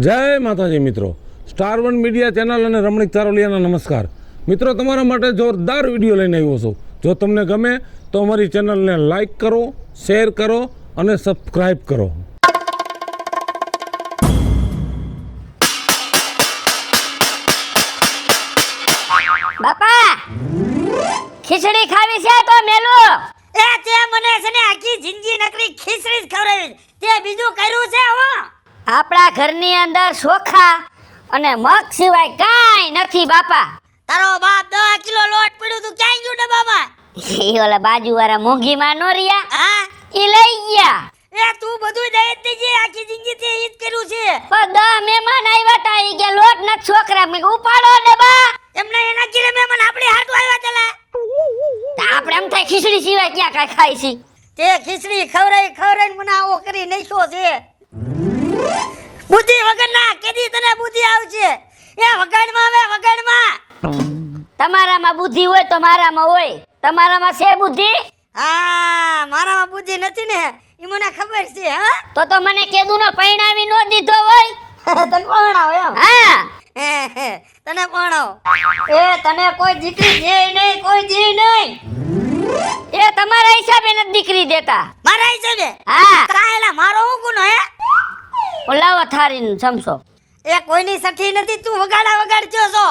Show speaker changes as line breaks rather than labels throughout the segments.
જય માતાજી મિત્રો, સ્ટાર1 મીડિયા ચેનલ અને રમણીક ચારોલિયાના નમસ્કાર. મિત્રો, તમારા માટે જોરદાર વિડીયો લઈને આવ્યો છું. જો તમને ગમે તો અમારી ચેનલને લાઈક કરો, શેર કરો અને સબસ્ક્રાઈબ કરો.
બાપા, ખીચડી ખાવી છે તો મેલો.
એ તે મને છે ને આખી જિંદગી નકરી ખીચડી જ ખવડાવી, તે બીજું કર્યું છે હો?
આપણા ઘરની અંદર ચોખા અને મગ સિવાય કાંઈ નથી બાપા.
તારો બાપ 10 કિલો લોટ પડ્યું તું ક્યાં ગયું ડબ્બામાં?
ઈ ઓલા બાજુવાળા મોંઘીમાં નો રહ્યા,
હા
ઈ લઈ ગયા.
એ તું બધું દઈ જ દેજે, આખી જિંદગી તે ઈ જ કર્યું છે.
પણ 10 મહેમાન આવ્યા તા, ઈ કે લોટ ન છોકરા મે ઉપાડો ડબ્બા.
એમને એના કિલે મહેમાન આપણી હાટુ આવ્યા તલા.
આપણે એમ થાય ખીચડી સિવાય ક્યાં કાંઈ ખાઈ છી.
તે ખીચડી ખવરાઈ મને આવો કરી નાખ્યો છે. બુદ્ધિ વગરના કેદી તને બુદ્ધિ આવશે? એ વગાડમાં આવે વગાડમાં.
તમારામાં બુદ્ધિ હોય તો મારામાં હોય. તમારામાં છે બુદ્ધિ?
હા, મારામાં બુદ્ધિ નથી ને, ઈ મને ખબર છે. હા
તો મને કેદુનો પૈણાવી નો દીધો હોય.
તને પરણાવ એમ?
હા,
તને પરણાવ. એ તને કોઈ દીકરી છે નહીં, કોઈ દી નહીં.
એ તમારા હિસાબે નથી દીકરી દેતા.
મારા હિસાબે?
હા,
કાયલા મારો હું ગુનો હે?
ઓલાવો થારીને સમસો.
એ કોઈની સખી નથી, તું વગાડજો છો.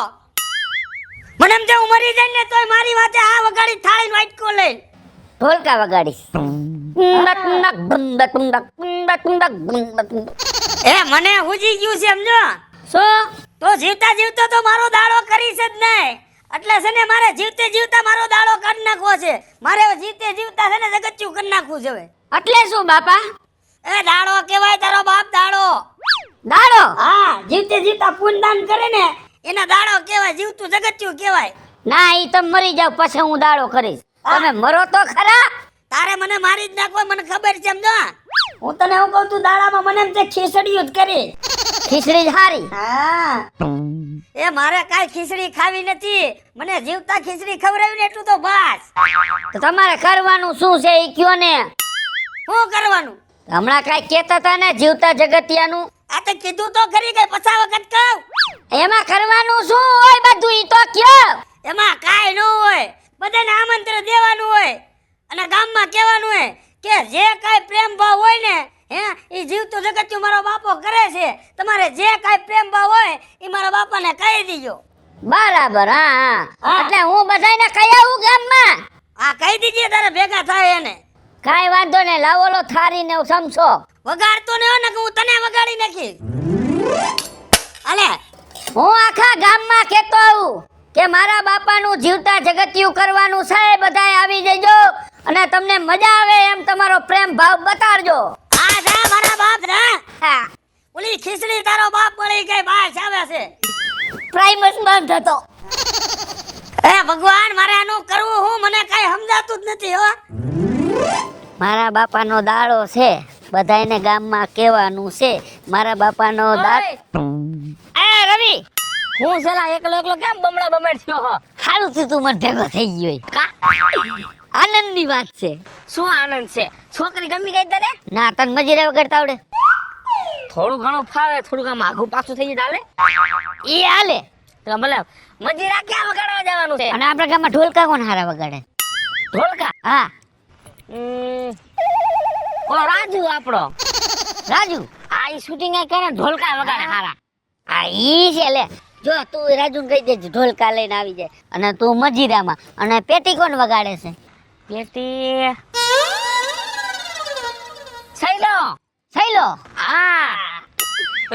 મને એમ જે હું મરી જાય ને તોય મારી વાતે આ વગાડી થાળીનો વાટકો લઈ
ઢોલકા વગાડીશ.
એ મને હુજી ગયું છે સમજો.
શું?
તો જીવતા જીવતા તો મારો દાડો કરીશ જ નહીં. એટલે છે ને મારે જીવતે જીવતા મારો દાડો કરી નાખવો છે. મારે જીવતે જીવતા છે ને જગતચું કરી નાખવું છે હવે.
એટલે શું બાપા?
એ દાડો કહેવાય તારો બાપ દાડો.
દાડો?
હા, જીવતે જીવતા પુણ્યદાન કરે ને એના દાડો કહેવાય, જીવતું જગતચું કહેવાય.
ના, ઈ તમે મરી જાવ પછી હું દાડો કરીશ. તમે મરો તો ખરા.
તારે મને મારી જ નાખવો, મને ખબર છે સમજો. હું તને હું કહું, તું દાડામાં મને એમ તે ખીચડીયું જ કરી.
ખીચડી જ હારી.
હા, એ મારે કાઈ ખીચડી ખાવી નથી. મને જીવતા ખીચડી ખવડાવી ને એટલું તો બસ.
તો તમારે કરવાનું શું છે ઈ કયો ને.
શું કરવાનું?
હમણાં કાંઈ કહેતા હતા ને જીવતા જગતિયાનું.
આ તો કીધું તો ખરી કે 50 વખત કહું.
એમાં કરવાનું શું હોય બધું ઈ તો કયો.
એમાં કાઈ ન હોય, બધાને આમંત્રણ દેવાનું હોય અને ગામમાં કહેવાનું હોય કે જે કાઈ પ્રેમ ભાવ હોય ને એ જીવતો જગત મારો બાપો કરે છે. તમારે જે કાઈ પ્રેમ ભાવ હોય એ મારા બાપાને કહી દીજો.
બરાબર. હા, એટલે હું બધાને કહી આવું ગામમાં.
હા, કહી દીજે, તારે ભેગા થાય એને.
કાઈ વાંધો ને, લાવોલો થારીને સમસો.
વગાડતો ને હોય ને કે હું તને વગાડી નાખીશ. અલે
હું આખા ગામમાં કહેતો આવું કે મારા બાપાનું જીવતા જગતિયું કરવાનું છે. બધાય આવી જજો અને તમને મજા આવે એમ તમારો પ્રેમ ભાવ બતાડજો.
આ જા મારા બાપ જા.
હા,
ઓલી ખીચડી તારો બાપ મળી ગઈ, બહાર આવે છે.
પ્રાઇમસ બંધ હતો.
એ ભગવાન, મારે આનું કરવું હું, મને કાઈ સમજાતું જ નથી હો.
મારા બાપાનો દાડો છે, બધાયને ગામમાં કહેવાનું છે મારા બાપાનો દાડો. એ રવિ,
હું સલા એકલો કેમ બમણા બમણ થયો હો?
હારું થયું તું મને ભેગો થઈ ગયો. આનંદની વાત છે.
શું આનંદ છે? છોકરી ગમી ગઈ તને?
ના, તને મજીરા વગાડતા આવડે?
થોડું ઘણું ફાવે, થોડું આમ આઘું પાછું થઈ જાય
એ હાલે.
તો ભલે મજીરા ક્યાં વગાડવા જવાનું છે?
અને આપણા ગામમાં ઢોલકા કોણ હારા વગાડે?
ઢોલકા?
હા,
ઓ રાજુ આપણો.
રાજુ.
આ ઈ શૂટિંગ કરે ઢોલકા વગાડે હારા.
આ ઈ છે લે. જો તું રાજુને કહી દેજે ઢોલકા લઈને આવી જાય અને તું મજીરામાં. અને પેટી કોણ વગાડે છે?
પેટી સૈલો.
સૈલો.
હા,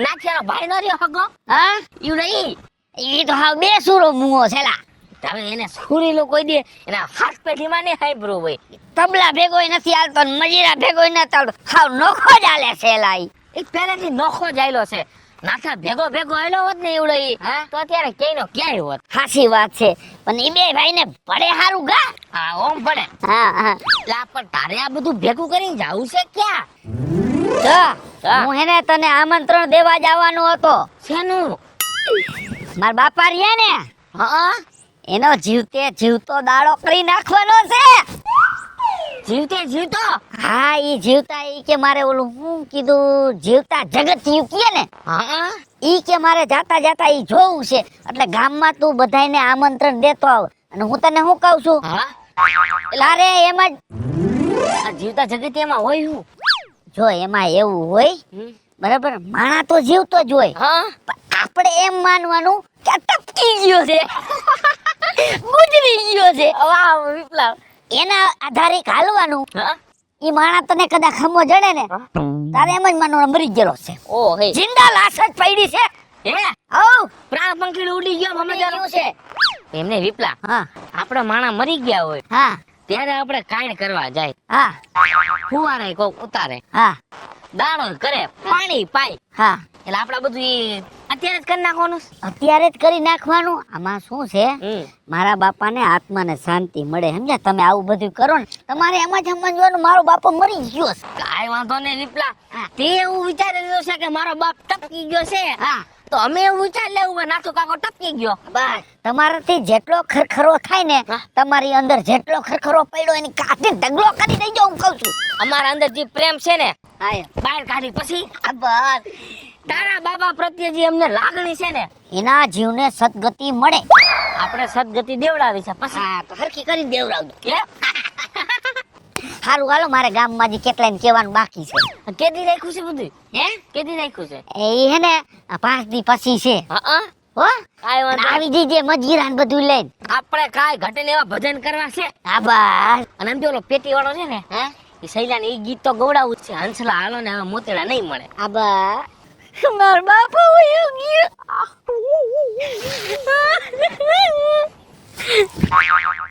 નાખ્યાનો ભાઈ નો રહ્યો હગો.
હા,
ઈ નહીં.
ઈ તો હાવ બે સુરો મુઓ છેલા.
તમે એને સુરીલો કોઈ દે, એના હાથ પેઢીમાં ને હાઈબ્રો હોય.
તબલા ભેગોય નથી હાલતો ને મજીરા ભેગોય નથી હાલતો. હાવ નોખો જ હાલે છેલા.
એ પહેલેથી નોખો જ આયલો છે. નાખા ભેગો આયલો હોત ને એવડો ઈ, તો અત્યારે ક્યાંયનો ક્યાંય હોત.
સાચી વાત છે, પણ ઈ બે ભાઈને ભડે હારું ગા.
હા, ઓમ પડે.
હા, હા.
લા, પણ તારે આ બધું ભેગું કરીને જાવું છે ક્યાં?
જો હું હેને તને આમંત્રણ દેવા જવાનો હતો.
શેનું?
મારા બાપા રહ્યા ને,
હા,
એનો જીવતે જીવતો દાડો કરી નાખવાનો છે.
જીવતે જીવતો?
હા ઈ જીવતા ઈ કે મારે ઓલું હું કીધું જીવતા જગતિયું કહે ને
હા
ઈ કે મારે જાતા જાતા ઈ જોવું છે એટલે ગામમાં તું બધાયને આમંત્રણ દેતો આવ અને હું તને શું કહું છું
હા
એટલે અરે એમ જ
આ જીવતા જગત એમાં હોય હું
જો એમાં એવું હોય બરાબર માણા તો જીવતો જ હોય
હા
પણ આપણે એમ માનવાનું કે આ ટપકી ગયો છે ગુજરી ગયો છે
વાહ વિપ્લવ
એના આધારે હાલવાનું
હા
ઈ માણા તને કદાચ ખમો જડે ને તારે એમ જ માનવાનું મરી ગયેલો છે
ઓ હે
જિંદા લાશ જ પડી છે
હે
હઉ
પ્રાણ પંખી ઉડી ગયો મમ્મી
ગયું છે
એમને વિપ્લા
હા
આપણા માણા મરી ગયા હોય
હા
ત્યારે આપણે કાંઈ કરવા જાય
હા
ફુવારે કોક ઉતારે
હા
દાણો કરે પાણી પાય
હા
એટલે આપણે બધું ઈ અત્યારે જ કરી નાખવાનું
અત્યારે જ કરી નાખવાનું આમાં શું છે મારા બાપાને આત્માને શાંતિ મળે સમજ્યા તમે આવું બધું કરો ને તમારે એમ જ સમજવાનું મારો બાપો મરી ગયો છે
કાંઈ વાંધો નહીં વિપ્લા તે એવું વિચારી લીધું છે કે મારો બાપ ટપકી ગયો છે
હા
તો અમે એવું વિચારી લેવું કે નાથો કાકો ટપકી ગયો
બસ તમારાથી જેટલો ખરખરો થાય ને
હા.
તમારી અંદર જેટલો ખરખરો પડ્યો એની કાઢી ઢગલો કરી દેજો હું કહું છું
અમારા અંદર જે પ્રેમ છે ને
હા
બહાર કાઢી પછી
આ બસ
તારા બાબા પ્રત્યે જે અમને લાગણી છે ને
એના જીવને સદગતિ મળે
આપણે સદગતિ દેવડાવી છે પછી
હા તો હરખી કરીને દેવડાવજો
હે?
સારું હાલો મારે ગામમાં જે કેટલાને કહેવાનું બાકી છે
કેદી રાખ્યું છે બધું હે કેદી રાખ્યું છે
એ હે ને આ 5 દી પછી છે
હા
હો
કાંઈ વાંધો
અને આવી જઈએ મજીરા ને બધું લઈને
આપણે કાંઈ ઘટે ને એવા ભજન કરવા છે
હા બસ
અને એમ જો ઓલો પેટી વાળો છે ને
હા
એ સૈલાને એ ગીત તો ગવડાવું જ છે હંસલા હાલો ને હવે મોતેડા નહીં મળે
આ બસ માર બાપુ વયો ગયો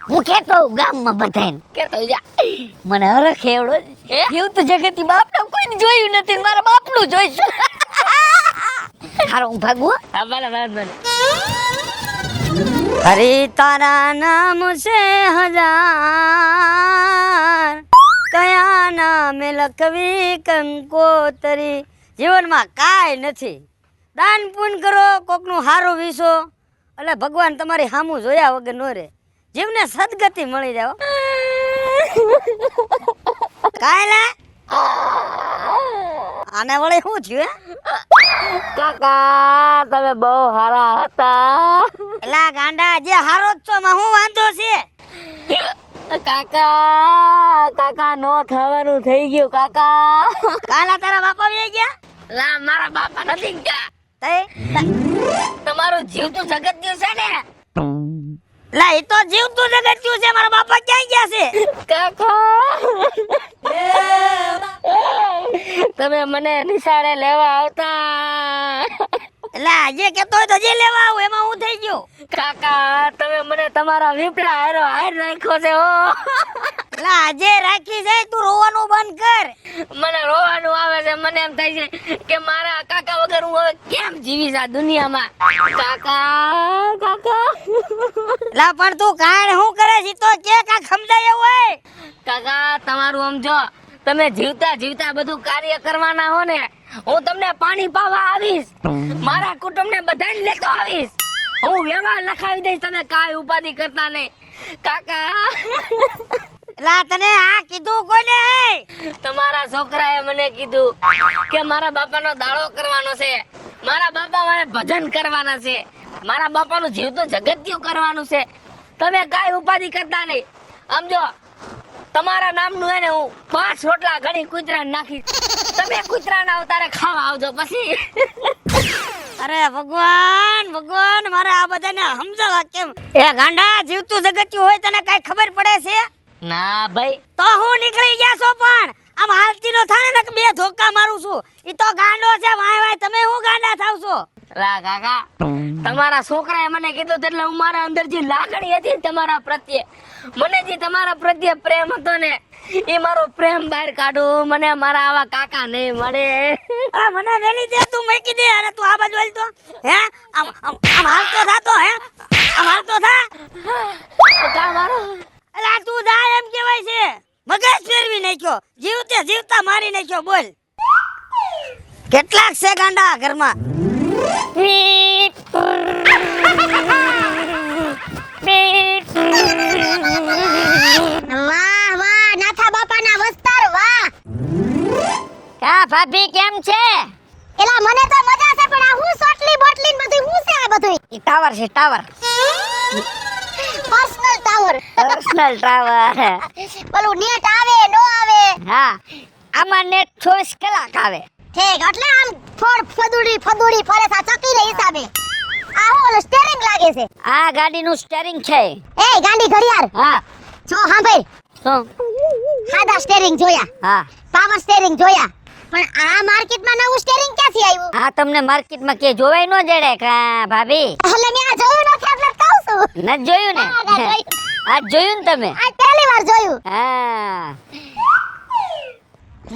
હું કેતો હોઉં ગામમાં બધાને
કે તો જા
મને હરખ એવડો એવું તો જગતી બાપના કોઈને જોયું નથી ને મારા બાપનું જોઈશું હારો હું ભાગું હો.
હા ભલે ભલે હરે તારા નામ છે હજાર કયા નામે લખવી કંકોતરી જીવનમાં કાંઈ નથી દાન પુણ્ય કરો કોકનું હારું વીસો એટલે ભગવાન તમારી સામું જોયા વગર નો રે જીવને સદગતિ મળી જાવ કાંઈ લે આને વળે શું થયું કાકા તમે બહુ હારા હતા એલા ગાંડા જે હારો જ છો માં હું વાંધો છે કાકા કાકા નો થવાનું થઈ ગયું કાકા કાલા તારા બાપા વે ગયા લા મારા બાપા નથી ગયા તે તમારું જીવતું જગત્યું છે ને લા એ તો જીવતું જગત્યું છે મારા બાપા ક્યાં ગયા છે કાકા તમે મને નિશાળે લેવા આવતા લા જે કેતો હોય તો જે લેવા આવું એમાં હું થઈ ગયો કાકા તમે મને તમારા વિપલા હારો હાર રાખ્યો છે હો લા જે રાખી છે તું રોવાનું બંધ કર મને રોવાનું આવે છે મને એમ થાય છે કે મારા કાકા વગર હું હવે કેમ જીવીશ આ દુનિયામાં કાકા કાકા લા પણ તું કાણ હું કરે છે તો કે કા સમજાય હોય કાકા તમારું સમજો તમે જીવતા જીવતા બધું કાર્ય કરવાના હો ને હું તમને પાણી પાવા આવીશ મારા કુટુંબને બધાને લેતો આવીશ હું વ્યવહાર લખાવી દઈશ તમે કાંઈ ઉપાધિ કરતા નહીં કાકા લા તને આ કીધું કોને તમારા છોકરાએ મને કીધું કે મારા બાપાનો દાડો કરવાનો છે મારા બાપા મારે ભજન કરવાના છે મારા બાપાનું જીવતું જગત્યું કરવાનું છે તમે કાંઈ ઉપાધિ કરતા નહીં સમજો તમારા નામનું હે ને હું 5 રોટલા ઘણી કૂતરા નાખીશ તમે કૂતરા ના અવતારે ખાવા આવજો પછી અરે ભગવાન ભગવાન મારે આ બધાને સમજાવવા કેમ એ ગાંડા જીવતું જગત્યું હોય તને કઈ ખબર પડે છે ના ભાઈ તો હું નીકળી ગયા છો પણ આમ હાલતી નો થાને ને બે ધોકા મારું છું ઈ તો ગાંડો છે વાય વાય તમે હું ગાંડા થાવ છો લા કાકા તમારા છોકરાએ મને કીધું એટલે હું મારા અંદર જે લાગણી હતી તમારા પ્રત્યે મને જે તમારા પ્રત્યે પ્રેમ હતો ને એ મારો પ્રેમ બહાર કાઢો મને મારા આવા કાકા નહીં મળે આ મને વેલી દે તું મૂકી દે અને તું આ બાજુ હાલ તો હે આમ હાલતો થાતો હે આમ હાલતો થા કા મારો અલા તું જા એમ કહેવાય છે મગજ ફેરવી નાખ્યો જીવતે જીવતા મારી નાખ્યો બોલ કેટલાક છે ગાંડા ઘરમાં
વાહ વાહ નાથા બાપાના વસ્તાર વાહ કા ભાભી કેમ છે?
એલા મને તો મજા છે પણ આ હું સોટલી બોટલી ને બધું હું છે આ બધું
ઈ ટાવર છે tower.
Personal tower
personal tower.
પેલું નેટ આવે નો આવે
હા આમાં નેટ 24 કલાક આવે.
ઠીક એટલે આમ ફદુડી ફરે છે આ ચકી રે હિસાબે આ હું ઓલો સ્ટીયરિંગ લાગે છે
આ ગાડીનું સ્ટીયરિંગ છે.
એ ગાંડી ઘડિયાળ
હા
જો હા ભાઈ
શું?
સાદા સ્ટીયરિંગ જોયા
હા
પાવર સ્ટીયરિંગ જોયા પણ આ માર્કેટમાં નવું સ્ટીયરિંગ ક્યાંથી આવ્યું
આ તમને માર્કેટમાં કે જોવાય ન જડે કા ભાભી?
એટલે મેં આ જોયું નથી એટલે કહું છું
ન જોયું ને?
હા, જોયું.
આ જોયું ને તમે?
આ પહેલી વાર જોયું
હા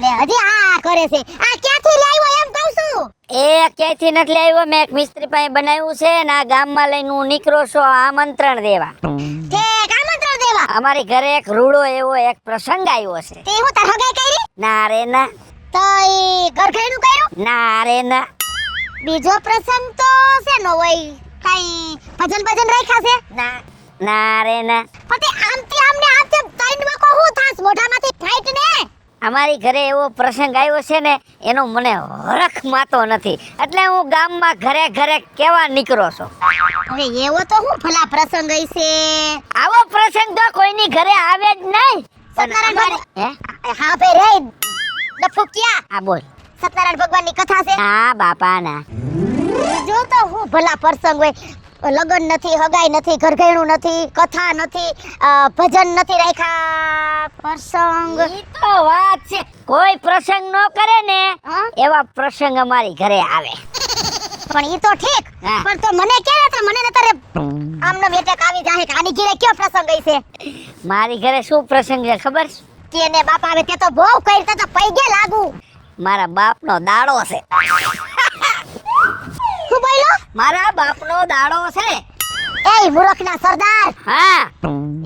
લે હજી આ કરે છે આ ક્યાંથી લાવ્યો એમ કહું છું
એ ક્યાંથી નથી લાવ્યો, મેં એક મિસ્ત્રી પાસે બનાવ્યું છે ને આ ગામમાં લઈને હું નીકળો છો આમંત્રણ દેવા.
ઠીક આમંત્રણ દેવા
અમારી ઘરે એક રૂડો એવો એક પ્રસંગ આવ્યો છે.
તે હું તાર હગાઈ કરી
ના રે ના,
તો ઈ ઘરઘેડું કર્યું
ના રે ના.
બીજો પ્રસંગ તો શેનો હોય કઈ ભજન રાખ્યા છે
ના ના રે ના.
પણ આમથી આમને આમથી ત્રણ વાકો હું થાસ મોઢામાંથી ફાઈટ ને
અમારી ઘરે એવો પ્રસંગ આવ્યો છે ને એનો મને હરખ માતો નથી એટલે હું ગામમાં ઘરે ઘરે કેવા નીકળો છો.
હવે એવો તો હું ભલા પ્રસંગ હશે
આવો પ્રસંગ તો કોઈની ઘરે આવે જ નહીં.
સત્યનારાયણ
હે?
ભગવાન હા ભાઈ રે ડફુકિયા
હા બોલ.
સત્યનારાયણ ભગવાનની કથા છે
હા બાપા ના.
જો તો હું ભલા પ્રસંગ હોય લગન નથી હગાઈ નથી ઘરઘેણું નથી કથા નથી ભજન નથી રાખ્યા પ્રસંગ
ઈ તો વાત છે, કોઈ પ્રસંગ નો કરે ને
હા?
એવા પ્રસંગ અમારી ઘરે આવે.
પણ ઈ તો ઠીક
હા.
પણ તો મને કે તો મને નતરે આમનો બેટક આવી જાહે કે આની ઘરે કયો પ્રસંગ હશે
મારી ઘરે શું પ્રસંગ છે ખબર છે?
કે ને બાપ આવે તે તો બહુ કઈ તો પૈગે લાગુ
મારા બાપનો દાડો છે.
હું બોલ્યો
મારા બાપનો દાડો છે.
એ મૂર્ખના સરદાર
હા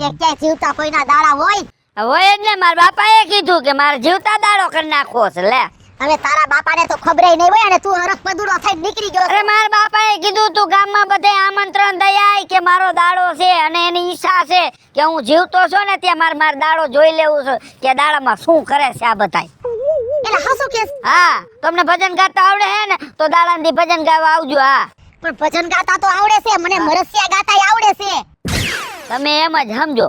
એ ક્યાંય જીવતા કોઈના દાડા હોય
હોય જ ને, મારા બાપાએ કીધું કે મારે જીવતા દાડો કરી નાખવો છે. લે
હવે તારા બાપાને તો ખબરેય નહીં હોય અને તું હરખ પદુડો થઈને નીકળી ગયો
અરે મારા બાપાએ કીધું તું ગામમાં બધે આમંત્રણ દઈ આય કે મારો દાડો છે અને એની ઈચ્છા છે કે હું જીવતો છું ને ત્યાં મારો દાડો જોઈ લેવું છે કે દાડામાં શું કરે છે આ બધાય.
એટલે હસુ કે
હા તમને ભજન ગાતા આવડે હે ને તો દાડાની ભજન ગાવા આવજો. હા
પણ ભજન ગાતા તો આવડે છે મને મરસિયા ગાતાય આવડે છે
તમે એમ જ સમજો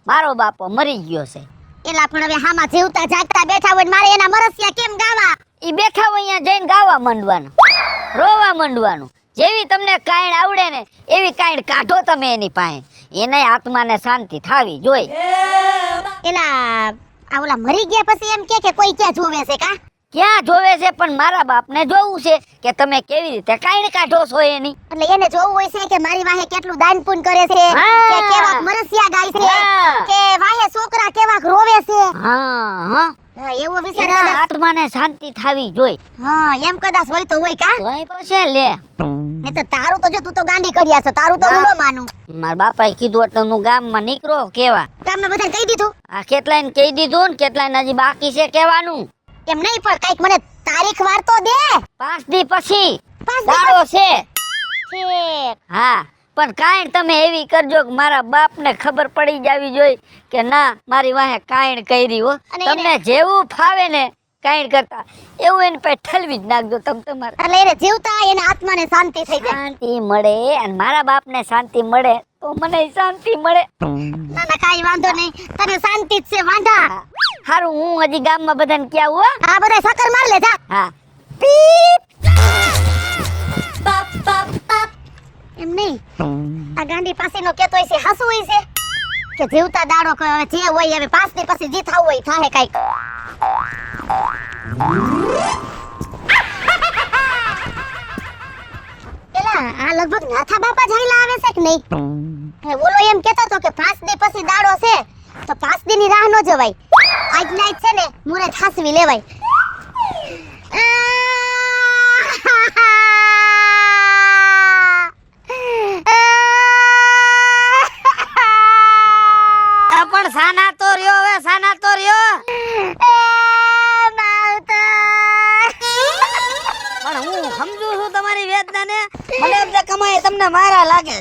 મારો બાપો મરી ગયો છે.
એલા પણ હવે હામાં જીવતા જાગતા બેઠા હોય ને મારે એના મરસિયા કેમ ગાવા
ઈ બેઠા હોય અહીંયા જઈને ગાવા માંડવાનું, રોવા માંડવાનું. જેવી તમને કાઈણ આવડે ને એવી કાઈણ કાઢો તમે એની પાસે, એને આત્માને શાંતિ થાવી જોઈ.
એલા આ ઓલા મરી ગયા પછી એમ કે કોઈ ક્યાં જોવે છે કા
ક્યાં જોવે છે પણ મારા બાપને જોવું છે કે તમે કેવી રીતે કાઈણ કાઢો છો એની.
એટલે એને જોવું હોય છે કે મારી વાહે કેટલું દાન પુણ્ય કરે છે
હા.
કે કેવા મરસિયા ગાય છે
હા.
કે વાહે છોકરા કેવા રોવે છે
હા હા
હા એવો વિચાર
એના
કદાચ
આત્માને શાંતિ થાવી જોઈ.
હા એમ કદાચ હોય તો હોય કા
જોઈ પછી લે
ને તો તારું તો જો તું તો ગાંડી કર્યા છે તારું તો હું ન માનું
મારા બાપાએ કીધું એટલે હું ગામમાં નીકળો કેવા.
ગામમાં બધાને કહી દીધું
આ કેટલાયને કહી દીધું ને કેટલાયને હજી બાકી છે કહેવાનું.
એમ નહીં પણ કઈક મને તારીખ વાર તો દે
5 દી પછી
5
દાડો છે.
ઠીક
હા પણ કાંઈ તમે એવી કરજો કે મારા બાપને ખબર પડી જાવી જોઈએ કે ના મારી વાહે કાંઈ કરી હો.
અને
તમને જેવું ફાવે ને કાંઈ કરતા એવું એને પાસે ઠલવી જ નાખજો તમે તમારે.
એટલે એને જીવતા એના આત્માને શાંતિ થઈ જાય
શાંતિ મળે અને મારા બાપને શાંતિ મળે તો મને શાંતિ મળે.
ના ના કાઈ વાંધો નહીં તને શાંતિ જ છે વાંધા
હારું હું હજી ગામમાં બધાને ક્યાં હો.
આ બધા સકર માર લે જા
હા
એમ નહીં આ ગાંડી પાસેનો કેતો હોય છે હાસુ હોય છે કે જીવતા દાડો કે હવે જે હોય હવે 5 દી પછી જે થાવું હોય થાહે કાઈક એલા આ લગભગ નાથા બાપા જઈલા આવે છે કે નહીં હે બોલો એમ કેતો તો કે 5 દી પછી દાડો છે તો 5 દી ની રાહ ન જવાય આજ નાઈટ છે ને મુરે થાસવી લેવાય
પણ સાના તો રહ્યો હવે સાના તો રહ્યો. પણ હું સમજુ છું તમારી વેદનાને. મને એમ છે કમાય તમને મારા લાગે.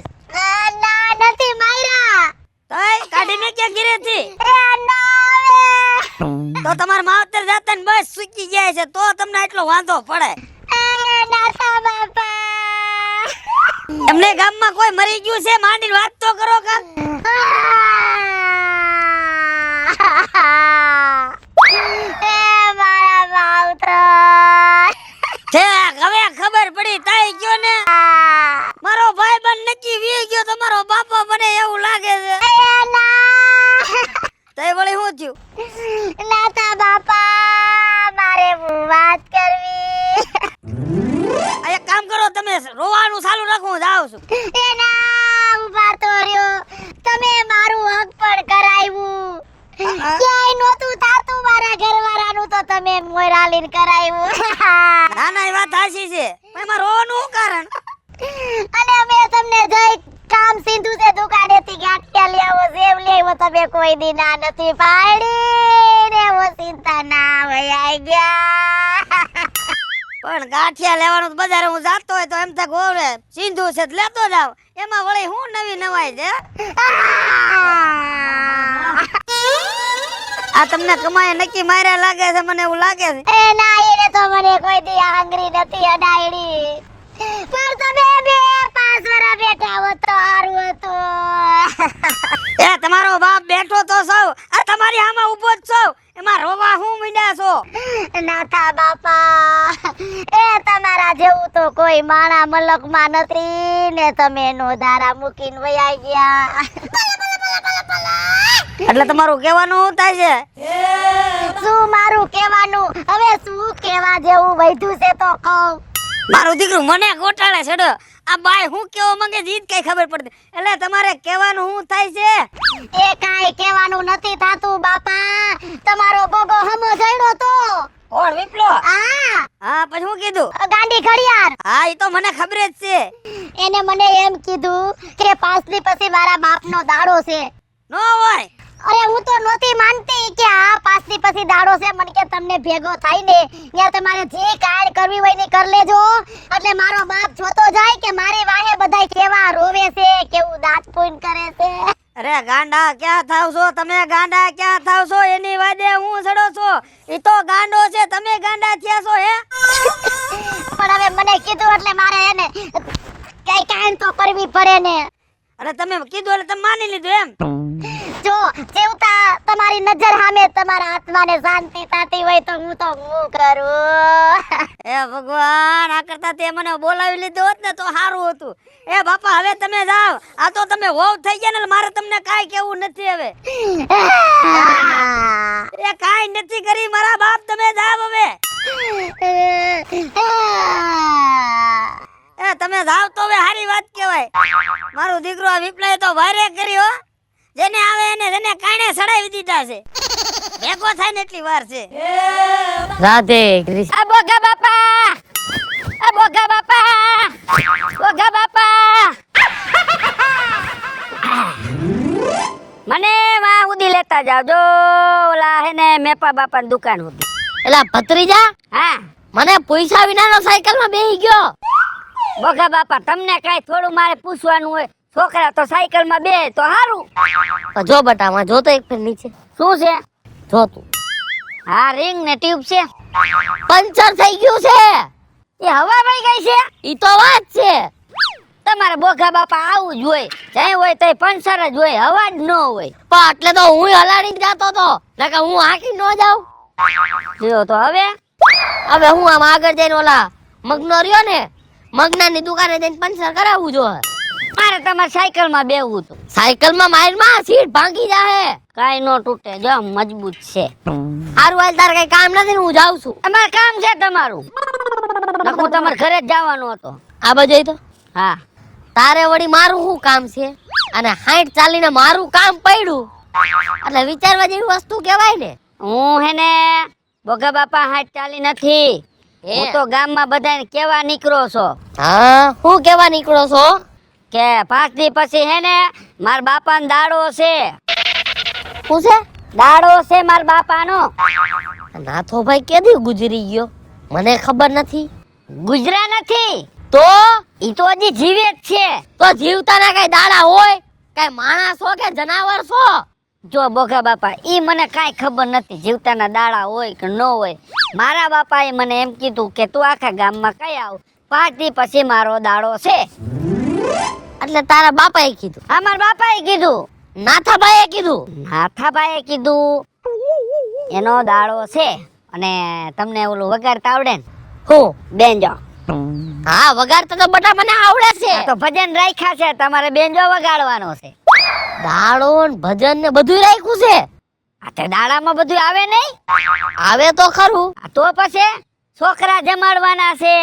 ના નથી માયરા
તોય કાઢીને ક્યાં ગીરેથી
ના આવે
તો
તો તમારા માવતર જાતા ને બસ સૂકી જાય છે તો તમને એટલો વાંધો પડે.
નાથા બાપા
એમને ગામમાં કોઈ મરી ગયું છે માંડીને વાત તો કરો કા.
એ મારા માવતર
છે હવે ખબર પડી તાઈ ગયો ને મારો ભાઈ બન નક્કી વી ગયો તમારો બાપો બને એવું લાગે છે. તઈ વળી હું થયું?
નાથા બાપા મારે વાત કરવી.
આ એક કામ કરો તમે રોવાનું ચાલુ રાખો હું જાઉં છું.
એ ના ઉભા તો રહ્યો તમે મારું હક પણ કરાવ્યું ક્યાંય નહોતું થાતું મારા ઘરવાળાનું તો તમે મોરાલીન કરાવ્યું.
ના ના એ વાત સાચી છે પણ એમાં રોવાનું શું કારણ?
અને મેં તમને જઈ કામ સીધું છે દુકાનેથી ગાંઠિયા લેવો સેવ લેવો તમે કોઈ દી ના નથી પાડી ને વો ચિંતા ના વયા ગયા.
પણ ગાંઠિયા લેવાનું તો બજારે હું જાતો હોય તો એમ થાય ગોળે સિંધુ છે તો લેતો જાવ એમાં વળી હું નવી નવાઈ છે. આ તમને કમાય નક્કી માર્યા લાગે છે મને એવું લાગે છે.
એ ના એને તો મને કોઈ દી આંગળી નથી અડાયડી પણ તમે બે 5 વર્ષ બેઠા હો તો હારું હતું.
એ તમારો બાપ બેઠો તો સૌ આ તમારી આમાં ઊભો જ છો એમાં રોવા હું મીંડ્યા છો?
નાથા બાપા એ તમારા જેવું તો કોઈ માણા મલકમાં નથી ને તમે નો ધારા મૂકીને વયા ગયા.
એટલે તમારું કહેવાનું શું થાય છે?
શું મારું કહેવાનું હવે શું કહેવા જેવું વૈધું છે તો કહું.
મારું દીકરું મને ગોટાળે છેડો આ બાય હું કેવો માંગે છે ઈ જ કઈ ખબર પડતી. એટલે તમારે કહેવાનું શું થાય છે?
એ કાઈ કહેવાનું નથી થાતું બાપા તમારો ગોગો હમો જઈડો તો
કોણ વિપલો?
આ
હા પછી શું કીધું?
ગાંડી ઘડિયાળ
હા ઈ તો મને ખબર જ છે.
એને મને એમ કીધું કે પાછલી પછી મારા બાપનો દાડો છે.
નો હોય
અરે હું તો નહોતી માનતી કે આ પાછલી પછી દાડો છે મને કે તમને ભેગો થાય ને ત્યાં તમારે જે કાળ કરવી હોય ને કર લેજો એટલે મારો બાપ જોતો જાય કે મારી વાહે બધાય કેવા રોવે છે કેવું દાંત પૂન કરે છે.
અરે ગાંડા ક્યાં થાવ છો તમે? ગાંડા ક્યાં થાવ છો? એની વાદે હું સડો છો? ઈ તો ગાંડો છે તમે ગાંડા થયા છો હે?
પણ હવે મને કીધું એટલે મારે એને કઈ કાંઈ તો કરવી પડે ને.
અરે તમે કીધું એટલે તમે માની લીધું એમ?
જો જેવતા તમારી નજર સામે તમારા આત્માને શાંતિ થતી હોય તો હું તો હું કરું.
એ ભગવાન આ કરતા તે મને બોલાવી લીધો હોત ને તો સારું હતું. એ બાપા હવે તમે જાવ આ તો તમે વહુ થઈ ગયા ને એટલે મારે તમને કાઈ કેવું નથી હવે. એ કાઈ નથી કરી મારા બાપ તમે જાવ હવે. એ તમે જાવ તો હવે સારી વાત કહેવાય. મારું દીકરો આ વિપ્લવે તો વારે કર્યો જેને આવે એને જેને કાણે સડાવી દીધા છે. ભેગો થાય ને એટલી વાર છે.
રાધે
આ બોગા બાપા આ બોગા બાપા બોગા બાપા મને વા ઉડી લેતા જાવ જો ઓલા હે ને મેપા બાપાની દુકાન હતી.
એલા ભત્રીજા
હા
મને પૈસા વિનાનો સાયકલમાં બેહી ગયો.
બોગા બાપા તમને કાઈ થોડું મારે પૂછવાનું હોય છોકરા તો સાયકલમાં બે તો સારું.
તો જો બટામાં જો તો એક ફેર નીચે
શું છે?
જો તું
હા રિંગ ને ટ્યુબ છે.
પંચર થઈ ગયું છે.
એ હવા વહી ગઈ છે.
ઈ તો વાત છે.
તમારે બોગા બાપા આવું જ હોય જઈ હોય તો પંચર જ હોય હવા જ ન હોય.
પણ એટલે તો હું હલાડી જતો તો નકર હું હાકી ન જાઉં.
જો તો હવે
હવે હું આમ આગળ જઈને ઓલા મગનો રહ્યો ને મગનાની દુકાને જઈને પંચર કરાવવું જો.
મારે તમારે સાયકલમાં બેવું હતું.
સાયકલમાં મારમાં સીટ ભાંગી જાહે.
કાઈ નો તૂટે જો મજબૂત છે.
હારું હાલ તારે કઈ કામ નથી ને હું જાઉં છું.
અમારે કામ છે તમારું. હું તમારે ઘરે જ જવાનો હતો.
આ બાજુ તો
હા
તારે વળી મારું શું કામ છે અને 60 ચાલીને મારું કામ પડ્યું એટલે વિચારવા જેવી વસ્તુ કહેવાય ને.
હું હે ને બોગા બાપા હાથ ચાલી નથી.
હે?
હું તો ગામમાં બધાને કેવા નીકળો છો
હા હું કેવા નીકળો છો
કે 5 દી પછી હે ને માર બાપાનો દાડો છે.
શું છે?
દાડો છે માર બાપાનો.
નાથો ભાઈ કેદી ગુજરી ગયો મને ખબર નથી.
ગુજરા નથી
તો
ઈ તો હજી જીવે જ છે.
તો જીવતાના કઈ દાડા હોય કઈ માણસ હો કે જનાવર છો?
જો બોગા બાપા ઈ મને કાંઈ ખબર નથી જીવતાના દાડા હોય કે ન હોય. મારા બાપાએ મને એમ કીધું કે તું આખા ગામમાં કઈ આવ 5 દી પછી મારો દાડો છે.
એટલે તારા બાપાએ કીધું?
હા મારા બાપાએ કીધું.
નાથાભાઈએ કીધું?
નાથાભાઈએ કીધું એનો દાડો છે અને તમને ઓલું વગાડતા આવડે ને?
હું?
બેનજો.
હા વગાડતા તો બટા મને આવડે છે.
તો ભજન રાખ્યા છે તમારે બેનજો વગાડવાનો છે.
દાડો ને ભજન ને બધું રાખ્યું છે.
આ તે દાડામાં બધું આવે નહીં?
આવે તો ખરું.
આ તો પછી છોકરા જમાડવાના છે.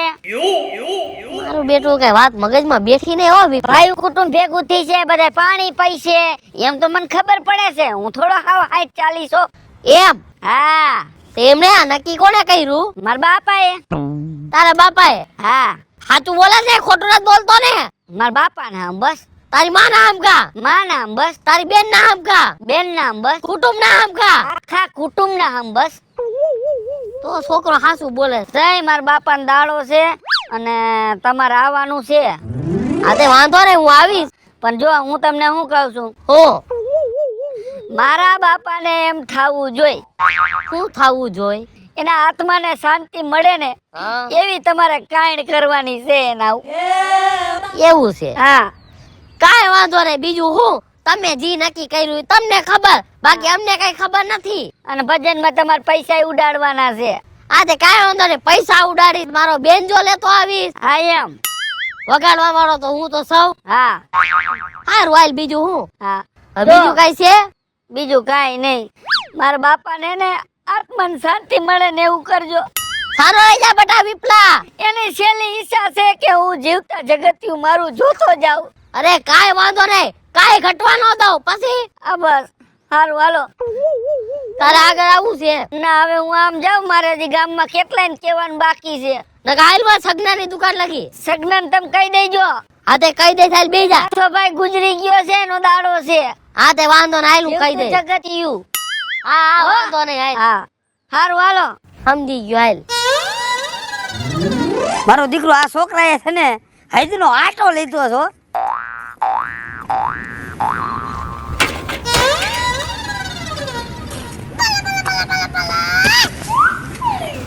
મારું બેટું કઈ વાત મગજમાં બેઠી નહીં હો.
ભાઈ કુટુંબ ભેગું થઈ છે બધા પાણી પૈસે એમ તો મને ખબર પડે છે. હું થોડો હાવ 40
એમ?
હા
તેમને આ નક્કી કોને કર્યું?
મારા બાપાએ.
તારા બાપાએ?
હા
સાચું બોલે છે, ખોટું નથી બોલતો ને?
મારા બાપા નામ બસ.
તારી માં નામ કા?
માં નામ બસ.
તારી બેન નામ કા?
બેન નામ બસ.
કુટુંબ નામ કા?
આખા કુટુંબ નામ બસ.
તો છોકરો હાસું બોલે.
સહી મારા બાપાનો દાડો છે અને તમારે આવવાનું છે.
આ તે વાંધો નહીં, હું આવીશ.
પણ જો હું તમને શું કહું છું,
હો
મારા બાપાને એમ થાવું જોઈએ,
શું થવું જોઈએ?
એના આત્માને શાંતિ મળે ને
હા,
એવી તમારે કાંઈ કરવાની છે એના.
એવું છે?
હા
કાંઈ વાંધો નહીં. બીજું હું? તમે જી નક્કી કર્યું એ તમને ખબર, બાકી અમને કઈ ખબર નથી.
અને ભજનમાં તમારે પૈસા ઉડાડવાના છે.
આ તે કાંઈ વાંધો નહીં, પૈસા ઉડાડી મારો બેનજો લેતો આવીશ.
હા એમ.
વગાડવા વાળો તો હું તો સૌ.
હા
હારું હાલ. બીજું હું?
હા
હવે બીજું કઈ છે?
બીજું કાંઈ નહીં. મારા બાપાને ને આત્માને શાંતિ મળે ને એવું કરજો.
સારો રહી જા બટા વિપલા.
એની છેલ્લી ઈચ્છા છે કે હું જીવતા જગતિયું મારું જોતો જાઉં.
અરે કાંઈ વાંધો નહીં, કાંઈ ઘટવા ન દઉં. પછી
આ બસ હારું હાલો.
તારે આગળ આવું છે?
ના હવે હું આમ જાઉં, મારે હજી ગામમાં કેટલાય ને કહેવાનું બાકી છે.
નકર હાલમાં સગનાની દુકાન લખી.
સગનન તમે કહી દેજો.
હા તે કહી દે. હાલ બેહી જા.
તો ભાઈ ગુજરી ગયો છે એનો દાડો છે.
હા તે વાંધો નહીં, હાલ હું કહી દે.
જગતિયું.
હા હા વાંધો નહીં, હાલ.
હા હારું હાલો.
સમજી ગયો, હાલ.
મારો દીકરો આ છોકરાએ છે ને હૈદનો આટો લીધો છો.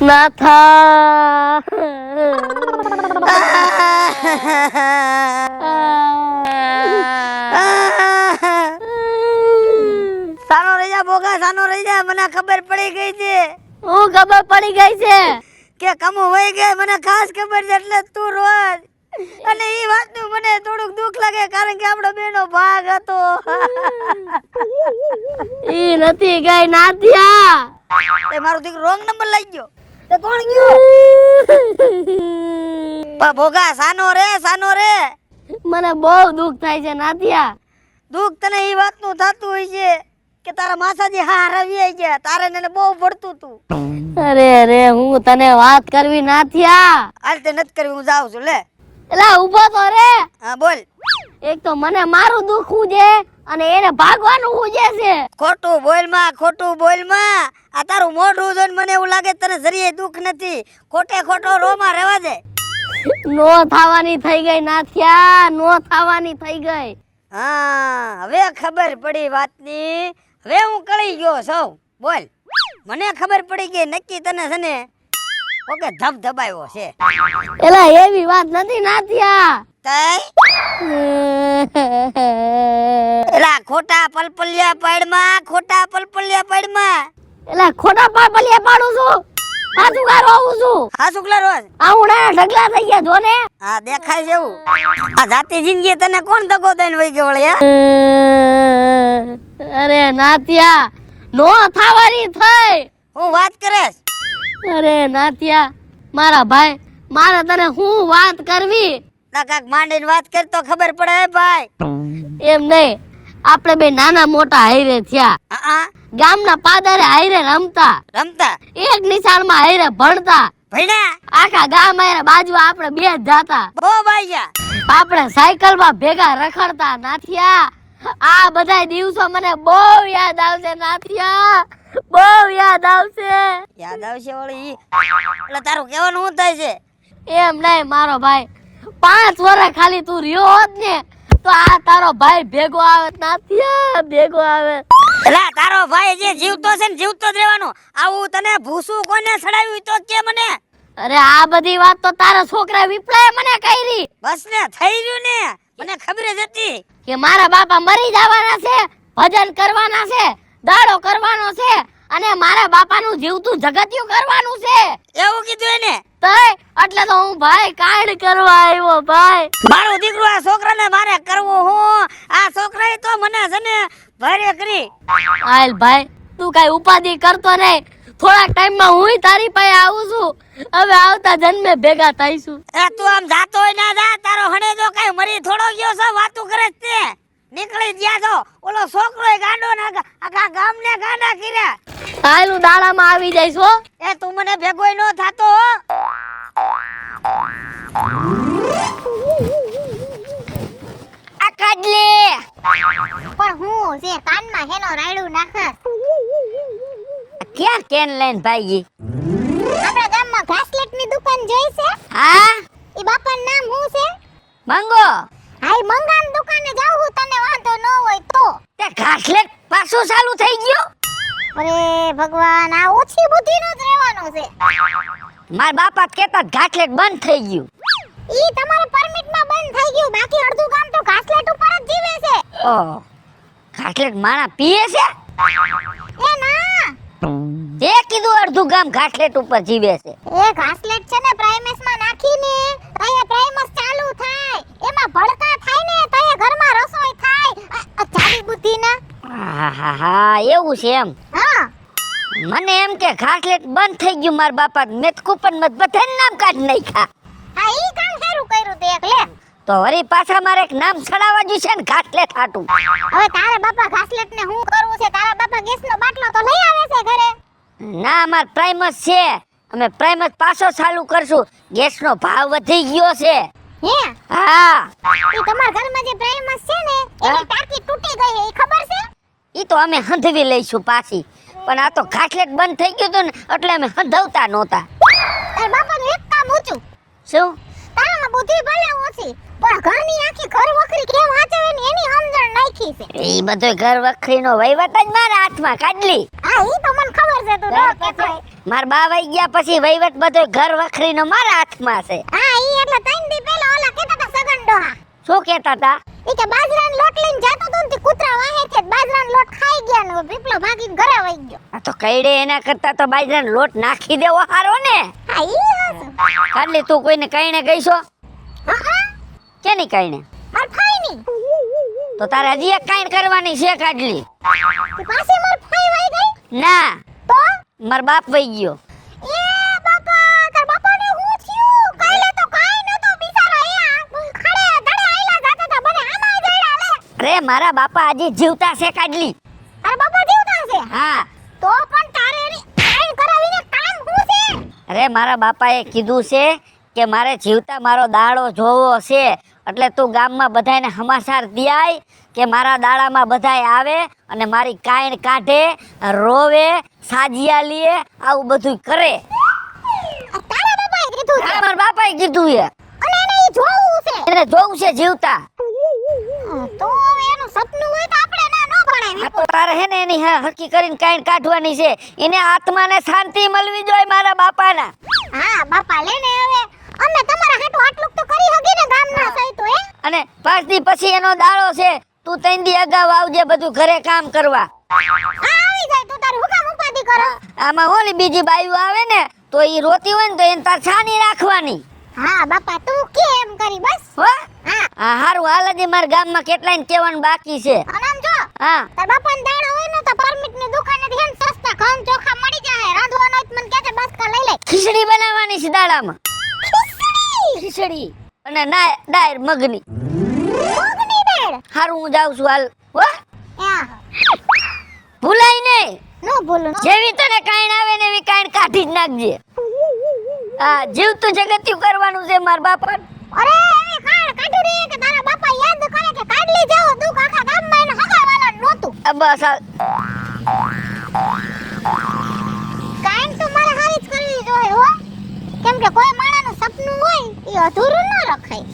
નાથા
સાનો રહી જા બોગા, સાનો રહી જા. મને ખબર પડી ગઈ છે
હું ખબર પડી ગઈ છે
કે કમો વહી ગઈ. મને ખાસ ખબર છે એટલે તું રોજ. અને એ વાતનું મને થોડુંક દુઃખ લાગે કારણ કે આપણો બેનો ભાગ હતો.
ઈ નથી ગઈ નાથિયા.
તે મારો દીકરો રોંગ નંબર લઈ ગયો. તે કોણ ગયો? ભોગા સાનો રે, સાનો રે.
મને બહુ દુઃખ થાય છે નાથિયા.
દુઃખ તને એ વાતનું થતું હોય છે કે તારા માસાજી હા રવી ગયા, તારે એને બહુ પડતું તું.
અરે અરે હું તને વાત કરવી નાથિયા.
હાલ તે નથી કરવી, હું જાઉં છું. લે
એલા ઊભો તો રે.
હા બોલ.
એક તો મને મારું દુઃખ ઉજે અને એને ભાગવાનું ઉજે છે.
ખોટું બોલમાં, ખોટું બોલમાં. આ તારું મોઢું જોઈને મને એવું લાગે તને જરીએ દુઃખ નથી. ખોટે ખોટો રોમાં રહેવા દે.
નો થવાની થઈ ગઈ નાથિયા, નો થવાની થઈ ગઈ.
હા હવે ખબર પડી વાતની. હવે હું કળી ગયો સૌ. બોલ. મને ખબર પડી કે નક્કી તને છે ને ઓકે ધબધબાયો છે.
એલા એવી વાત નથી નાથિયા.
તઈ એલા ખોટા પલપલિયા પાડમાં, ખોટા પલપલિયા પાડમાં.
એલા ખોટા પાપલિયા પાડું છું. પાછું ગારો આવું છું.
હા શુક્લા રોજ.
આ ઉડા ઢગલા થઈ ગયા જો ને.
હા દેખાય છે એવું. આ જાતિ જિંદગી તને કોણ દગો દઈને વઈ ગયો વળી?
અરે નાથિયા નો થવાની થઈ.
હું વાત કરેશ?
અરે નાથિયા મારા ભાઈ, મારે તને હું વાત કરવી.
ના કાક માંડીને વાત કર તો ખબર પડે હે ભાઈ.
એમ નહીં, આપણે બે નાના મોટા હાઈરે થયા.
હા
ગામના પાદરે હાઈરે રમતા,
રમતા
એક નિશાળમાં હાઈરે ભણતા.
ભણ્યા
આખા ગામ હાઈરે બાજુ આપણે બે જ જાતા.
બહુ ભાઈયા.
આપણે સાયકલમાં ભેગા રખડતા. નાથિયા આ બધા દિવસો મને બહુ યાદ આવશે નાથિયા, બહુ યાદ આવશે.
યાદ આવશે વળી. એટલે તારું કહેવાનું શું થાય છે?
એમ નહીં મારો ભાઈ, 5 વર્ષ ખાલી તું રહ્યો હોત ને તો આ તારો ભાઈ ભેગો આવે નાથિયા, ભેગો આવે.
એલા તારો ભાઈ જે જીવતો છે ને જીવતો જ રહેવાનો. આવું તને ભૂસું કોને સડાવ્યું તો કે મને.
અરે આ બધી વાત તો તારા છોકરા વિપ્લવે મને કરી
બસ ને થઈ રહ્યું ને, મને ખબર જ હતી.
કે મારા બાપા મરી જવાના છે, ભજન કરવાના છે, દાડો કરવાનો છે અને મારા બાપાનું જીવતું જગતિયું કરવાનું છે.
એવું કીધું એને.
તોય એટલે તો હું ભાઈ કાંડ કરવા આવ્યો ભાઈ.
મારું દીકરું આ છોકરાને મારે કરવું હું. આ છોકરાએ તો મને છે ને ભારે કરી.
હાલ ભાઈ તું કઈ ઉપાધિ કરતો નહીં, થોડાક ટાઈમમાં હું તારી પાસે આવું છું. હવે આવતા જન્મે ભેગા થઈશું.
એ તું આમ જાતો હોય ના જા, તારો હણે જો કઈ મરી થોડો ગયો છે, વાતું કરે છે તે. નીકળી ગયા છો. ઓલો છોકરો ગાંડો ના આખા ગામને ગાંડા કર્યા.
હાલ હું દાડામાં આવી જઈશ હો.
એ તું મને ભેગોય નો થાતો હો.
આ કાઢલે
પણ હું છે કાનમાં હેનો રાયડું નાખસ.
ક્યાં કેન લઈને ભાગી?
આપણા ગામમાં ઘાસલેટની દુકાન જોઈ છે?
હા
ઈ બાપાનું નામ શું છે?
મંગો.
હાઈ મંગાન દુકાને જાઉં હું, તને વાંધો ન હોય તો.
તે ઘાસલેટ પાછું ચાલુ થઈ ગયું?
અરે ભગવાન, આ ઓછી બુદ્ધિનો જ રહેવાનો છે.
મારા બાપા કહેતા ઘાસલેટ બંધ થઈ ગયું.
ઈ તમારે પરમિટમાં બંધ થઈ ગયું, બાકી અડધું ગામ તો ઘાસલેટ ઉપર જ જીવે છે.
ઓહ, ઘાસલેટ માણા પીએ છે?
એ ના,
તે કીધું અડધું ગામ ઘાસલેટ ઉપર જીવે છે.
એ ઘાસલેટ છે ને પ્રાઇમસમાં નાખીને તઈએ પ્રાઇમસ ચાલુ થાય, એમાં ભડકા થાય ને તઈએ ઘરમાં રસોઈ થાય. ચાલી બુદ્ધિ ના.
હા એવું છે એમ.
હા,
મને એમ કે ઘાસલેટ બંધ થઈ ગયું મારા બાપા. મેં તો કૂપન મત બધાને નામ કાઢી નાખ્યા.
હા ઈ કામ સારું કર્યું તે એક લે.
તો વળી પાછા મારે એક નામ ચડાવવા જોઈશે ને ઘાસલેટ હાટું.
હવે તારા બાપા ઘાસલેટ ને હું કરવું છે? તારા બાપા ગેસનો બાટલો તો લઈ આવે છે ઘરે.
ના અમાર પ્રાઇમસ છે, અમે પ્રાઇમસ પાછો ચાલુ કરશું. ગેસનો ભાવ વધી ગયો છે.
હે,
હા
ઈ તમારા ઘરમાં જે પ્રાઇમસ છે ને એની ટાંકી તૂટી ગઈ છે, ઈ ખબર છે?
ઈ તો અમે હંધવી લઈશું પાછી. પણ આ તો ઘાસલેટ બંધ થઈ ગયું હતું ને એટલે અમે હંધવતા નહોતા.
તારા બાપાનું એક કામ ઊંચું.
શું?
તારામાં બુદ્ધિ ભલે ઓછી, પણ ઘરની આખી ઘર વખરી કેમ વાંચવે ને એની સમજણ નાખી છે.
ઈ બધો ઘર વખરીનો વહીવટ જ મારા હાથમાં કાઢલી.
હા ઈ તો મને ખબર છે, તું ન કહેતો હોય.
મારા બા વઈ ગયા પછી વહીવટ બધો ઘર વખરીનો મારા હાથમાં છે.
હા ઈ એટલે 3 દી પહેલા ઓલા કહેતા હતા સગન ડોહા.
શું કહેતા હતા?
ઈ કે બાજરાનો લોટ લઈને જાતો તો ને તે કૂતરા વાહે છે, બાજરાનો લોટ ખાઈ ગયા ને પીપળો ભાગીને ઘરે વઈ ગયો.
આ તો કઈડે એના કરતા તો બાજરાનો લોટ નાખી દેવો હારો ને.
હા ઈ હાસું.
કાઢલી તું કોઈને કહીને ગઈ છો?
હા,
કેની કહીને?
માર ફાઈની.
તો તારે હજી એક કાંઈ કરવાની છે કાઢલી.
તે પાછી માર ફાઈ વઈ ગઈ.
ના,
તો
મારો બાપ વઈ ગયો.
એ બાપા, તાર બાપાને હું થયું? કાલે તો કાઈ નતો બિચારા, એ ખડે ધડે આયલા જાતા તા, મને આમાં જઈડા લે.
અરે મારા બાપા હજી જીવતા છે કાઢલી.
તાર બાપા જીવતા છે?
હા.
તો પણ તારે એની કાઈ કરાવીને કામ શું છે?
અરે મારા બાપાએ કીધું છે કે મારે જીવતા મારો દાડો જોવો છે, એટલે તું ગામમાં બધાને સમાચાર દિયાય કે મારા દાડામાં બધાય આવે અને મારી કાઈણ કાઢે, રોવે, સાજિયા લે, આવું બધું કરે.
તારા બાપાએ કીધું છે?
હા, મારા બાપાએ કીધું છે.
અને એને ઈ જોવું છે.
એને જોવું છે જીવતા.
તો હવે એનું સપનું હોય તો આપણે ના નો પડાય.
આ તો તારે હે ને એની હરકી કરીને કાઈણ કાઢવાની છે. એને આત્માને શાંતિ મળવી જોઈએ મારા બાપાના.
હા બાપા લે ને, હવે અમે તમારા હાટુ આટલું તો કરી હગી ને ગામના સહી તો.
અને 5 દી પછી એનો દાડો છે. તું 3 દી અગાઉ આવજે બધું ઘરે કામ કરવા.
હા આવી જાય, તું તારી હુકામ ઉપાધિ કરો.
આમાં હોલી બીજી બાયુ આવે ને તો ઈ રોતી હોય ને તો એને તાર છાની રાખવાની.
હા બાપા તું કે એમ કરી બસ.
હો?
હા,
હા હારું હાલ હજી મારા ગામમાં કેટલાયને કહેવાનું બાકી છે.
અને આમ જો
હા
તાર બાપાને દાડો હોય ને તો પરમિટની દુકાનેથી હેન સસ્તા ઘઉં ચોખા મળી જાય. રાંધવાનો હોય તો મને કહેજે, બસકા લઈ લે.
ખીચડી બનાવવાની છે દાડામાં.
ખીચડી?
ખીચડી અને ડાયર મગની.
મગની દાળ?
હારું હું જાઉં છું હાલ. હો?
હા,
ભૂલાય નહીં.
નો ભૂલું.
જેવી તને કાઈણ આવે ને એવી કાઈણ કાઢી જ નાખજે. હા જીવતું જગત્યું કરવાનું છે મારા બાપા.
અરે એવી કાળ કાઢી રે કે તારા બાપા યાદ કરે કે કાઢલી જેવો દુખ આખા ગામમાં એને હગાવાલા નહોતું.
બસ હાલ.
કાઈમ તો મારે હારી જ કરવી જોઈએ હો, કેમ કે કોઈ માણાનું સપનું હોય એ અધૂરું ન રખાય.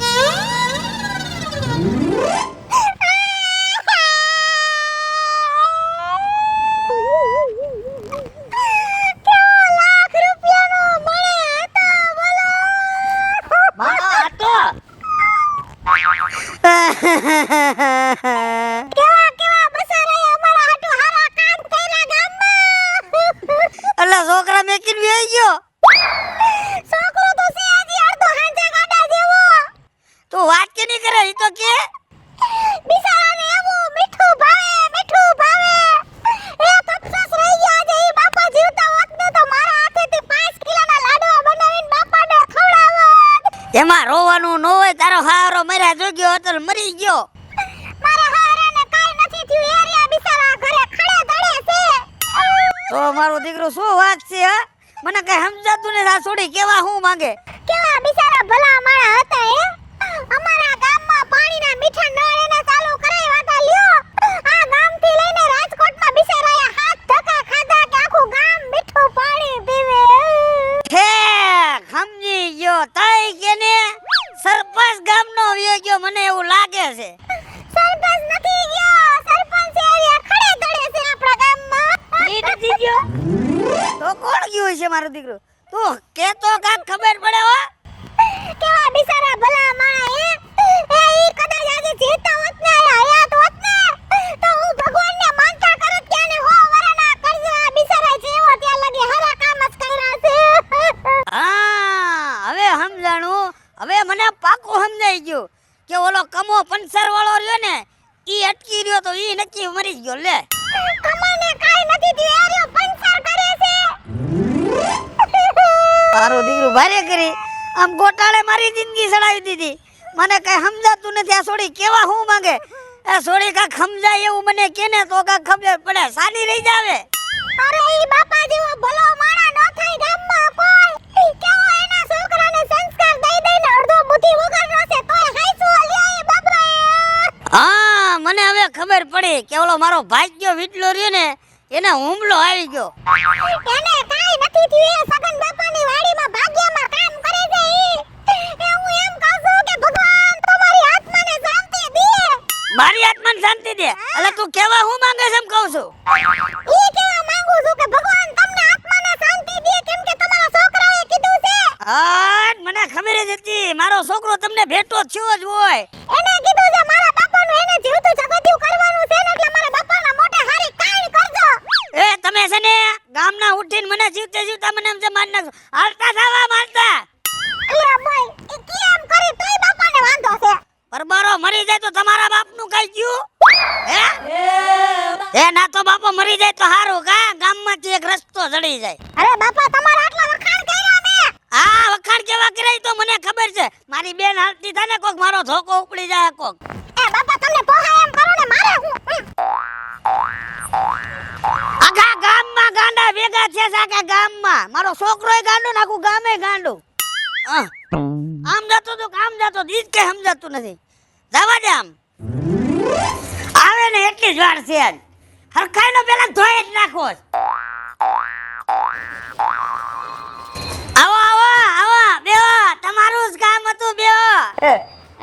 છોકરા મેકીને બેહી ગયો.
છોકરો તો છે હજી અડધો હાંચા ગાડા જેવો.
તું વાત કે નહીં કરે ઈ તો કે.
બિચારાને એવું મીઠું ભાવે. એક અફસોસ રહી ગયો આજે ઈ બાપા જીવતા હોત ને તો મારા હાથેથી 5 કિલોના લાડવા બનાવીને બાપાને ખવડાવત.
એમાં રોવાનું ન હોય. તારો હારો મર્યા જોગ્યો હતો ને મરી ગયો.
મારા હારાને કાઈ નથી થયું એરિયા બિચારા ઘરે ખડે ધડે છે.
તો મારો દીકરો શું વાત છે હા? મને કઈ સમજાતું ને આ છોડી કેવા હું માંગે.
કેવા બિચારા ભલા માણા હતા હે. અમારા ગામમાં પાણીના મીઠા નળ એને ચાલુ કરાવ્યા હતા લ્યો. આ ગામથી લઈને રાજકોટમાં બિચારાએ 7 ધક્કા ખાધા કે આખું ગામ મીઠું પાણી પીવે.
હે સમજી ગયો. તઈ કેને સરપંચ ગામનો વ્યો ગયો મને એવું લાગે છે.
સરપંચ નથી ગયો. સરપંચ એરિયા ખડે ધડે છે આપણા ગામમાં.
ઈ નથી ગયો તો કોણ ગયું છે મારો દીકરો? તું કે તો કાક ખબર પડે હો.
કેવા બિચારા ભલા માણા હે. ઈ કદાચ આજે જીવતા હોત ને હયાત હોત ને તો હું ભગવાનને માનતા કરત કે આને 100 વરાના કરજે. આ બિચારા જેવો ત્યાં લગી હરા કામ જ કર્યા છે.
હા હવે સમજાણું. હવે મને પાકું સમજાઈ ગયું કે ઓલો કમો પંચર વાળો રહ્યો ને ઈ અટકી રહ્યો તો ઈ નક્કી મરી ગયો. લે
કમાને કાઈ નથી થયું એરિયો પંચર કરે છે.
તારો દીકરો ભારે કરી આમ ગોટાળે મારી જિંદગી સડાવી દીધી. મને કઈ સમજાતું નથી. આ છોડી કેવા હું માંગે. એ છોડી કાક સમજાય એવું મને કેને તો કાક ખબર પડે. સાની રહી જાવે.
અરે ઈ બાપા જેવો ભલો માણા નો થાય ગામમાં કોઈ. કેવો એના છોકરાને સંસ્કાર દઈ દઈને અડધો બુદ્ધિ વગરનો છે તોય હાઈસો લ્યો એ બાપરાએ.
હા મને હવે ખબર પડી કે ઓલો મારો ભાગ્યો વીટલો રહ્યો ને એને હુમલો આવી ગયો.
એને કાઈ નથી થયું. એ સગન બાપાની વાડીમાં ભાગ્યમાં કામ કરે છે ઈ. એ હું એમ કહું છું કે ભગવાન તમારી આત્માને શાંતિ દે.
મારી આત્માને શાંતિ દે. એટલે તું કેવા હું માંગે છે એમ કહું છું.
ઈ કેવા માંગુ છું કે ભગવાન તમને આત્માને શાંતિ દે કેમ કે તમારા છોકરાએ કીધું છે.
હા મને ખબર જ હતી મારો છોકરો તમને ભેટો થયો જ હોય.
એને કીધું છે મારા બાપાનું એને જીવતું જગત્યું કરવાનું છે ને એટલે મારા બાપાના મોઢે હારી કાઈ કરજો.
એ તમે છે ને ગામના ઉઠીને મને જીવતા મને એમ છે માર નાખો. હાલતા થવા મારતા.
અલ્યા બોય ઈ કેમ કરી તોય બાપાને વાંધો છે.
પરબારો મરી જાય તો તમારા બાપનું કઈ ગયું હે? ના તો બાપો મરી જાય તો હારું કા ગામમાંથી એક રસ્તો જડી જાય.
અરે બાપા તમારા આટલા વખાણ કર્યા મે.
હા વખાણ કેવા કરાય તો મને ખબર છે. મારી બેન હાલતી થાય ને કોક મારો ધોકો ઉપડી જાય કોક.
એ બાપા તમને પોહાય એમ કરો ને મારે હું.
આખા ગામમાં ગાંડા ભેગા છે આખા ગામમાં. મારો છોકરોય ગાંડો ને આખું ગામે ગાંડું. આમ જતો તો કામ જતો દીજ કે સમજાતું નથી. જવા દે આમ. આવે ને એટલી જ વાર છે આજ. હરખાઈનો પેલા ધોઈ જ નાખો. આવો આવો આવો બેહો. તમારું જ કામ હતું બેહો.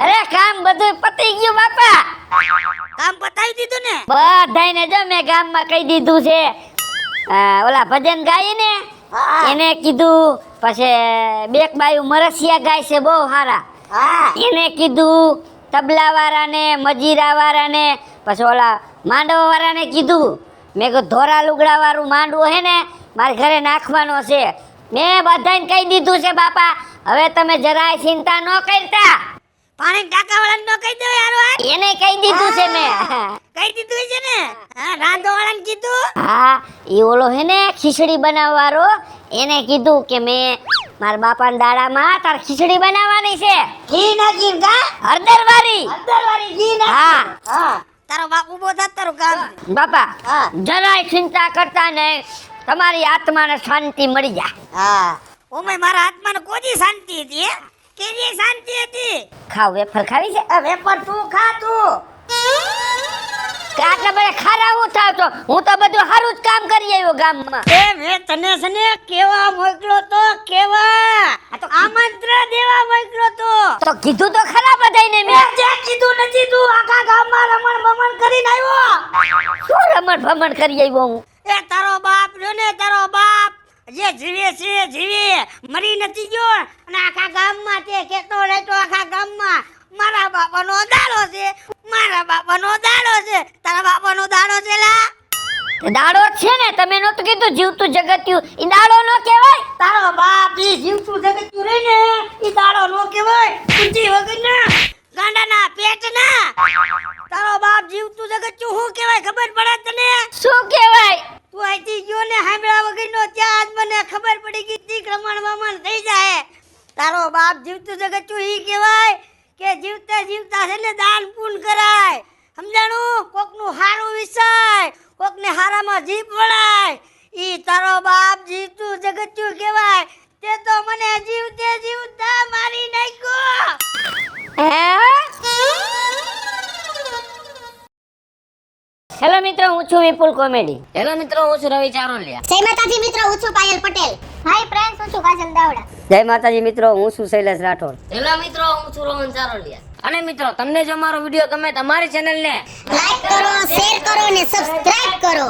અરે કામ બધું પતી ગયું બાપા.
કામ પતાવી દીધું ને?
બધાયને જો મેં ગામમાં કહી દીધું છે. ઓલા ભજન ગાય ને એને કીધું. પછી બેક બાયું મરસિયા ગાય છે બહુ સારા. એને કીધું. તબલા વાળાને મજીરા વાળાને પછી ઓલા માંડવા વાળાને કીધું. મેં કીધું ધોરા લુગડા વાળું માંડવું હે ને મારે ઘરે નાખવાનો છે. મેં બધાને કહી દીધું છે બાપા. હવે તમે જરાય ચિંતા ન કરતા.
પાણી ટાકા વાળાને નો કહી દો યાર.
એને કહી દીધું છે મેં.
કહી દીધું છે ને? હા રાંધો વાળાને કીધું?
હા એ ઓલો હે ને ખીચડી બનાવવાળો એને કીધું કે મેં મારા બાપાના દાડામાં તાર ખીચડી બનાવવાની છે.
ઘી નાખી કા?
હળદર વાળી.
હળદરવાળી ઘી નાખી.
હા
હા તારો બાપ ઉભો થાત તારું કામ.
બાપા
હા.
જરાય ચિંતા કરતા નહીં. તમારી આત્માને શાંતિ મળી જાય.
હા ઓમે મારા આત્માને કોજી શાંતિ હતી હે? કેવી શાંતિ હતી?
ખાવ વેફર ખાવી છે?
આ વેપર તું ખા તું.
કે આટલા બધા ખારાવું થાવ તો હું તો બધું સારું જ કામ કરી આવ્યો ગામમાં.
એ મેં તને છે ને કેવા મોકલો તો કેવા. આ તો આમંત્રણ દેવા મોકલો તો.
તો કીધું તો ખરા બધાયને
મેં
મેં.
જે કીધું નથી તું આખા ગામમાં રમણ બમણ કરીને આવ્યો.
શું રમણ ભમણ કરી આવ્યો હું?
એ તારો બાપ રહ્યો ને તારો બાપ જે જીવે છે જીવે મરી નથી ગયો અને આખા ગામમાં તે કેતો રહેતો આખા ગામમાં મારા બાપાનો દાડો છે મારા બાપાનો દાડો છે. તારા બાપાનો દાડો છે લા?
દાડો જ છે ને, તમે નહોતું કીધું જીવતું જગત્યું, ઈ દાડો નો કહેવાય?
તારો બાપ ઈ જીવતું જગત્યું રહી ને ઈ દાડો નો કહેવાય. બુદ્ધિ વગરના ગાંડાના પેટના તારો બાપ જીવતું જગત્યું શું કહેવાય ખબર પડે તને?
શું કહેવાય?
તું અહીંથી ગયો ને સાંભળ્યા વગરનો ત્યાં જ મને ખબર પડી ગઈ તી ક્રમણ વમણ થઈ જાય. તારો બાપ જીવતું જગત્યું ઈ કહેવાય કે જીવતા જીવતા છે ને દાન પૂન કરાય. સમજાણું? કોકનું હારું વિસાય, કોકને હારામાં જીભ વળાય. ઈ તારો બાપ જીવતું જગત્યું કહેવાય. તે તો મને જીવતે જીવતા મારી નાખ્યો.
હેલો મિત્રો, હું છું વિપુલ કોમેડી. હેલો મિત્રો, હું છું રવિ ચારોલિયા.
જય માતાજી મિત્રો, હું છું પાયલ પટેલ. હાય ફ્રેન્ડ્સ, હું છું કાજલ દાવડા.
જય માતાજી મિત્રો, હું છું શૈલેષ રાઠોડ.
હેલો મિત્રો, હું છું રોહન ચારોલિયા. અને મિત્રો, તમને જો અમારો વિડીયો ગમે તો અમારી ચેનલને
લાઈક કરો, શેર કરો અને સબસ્ક્રાઇબ કરો.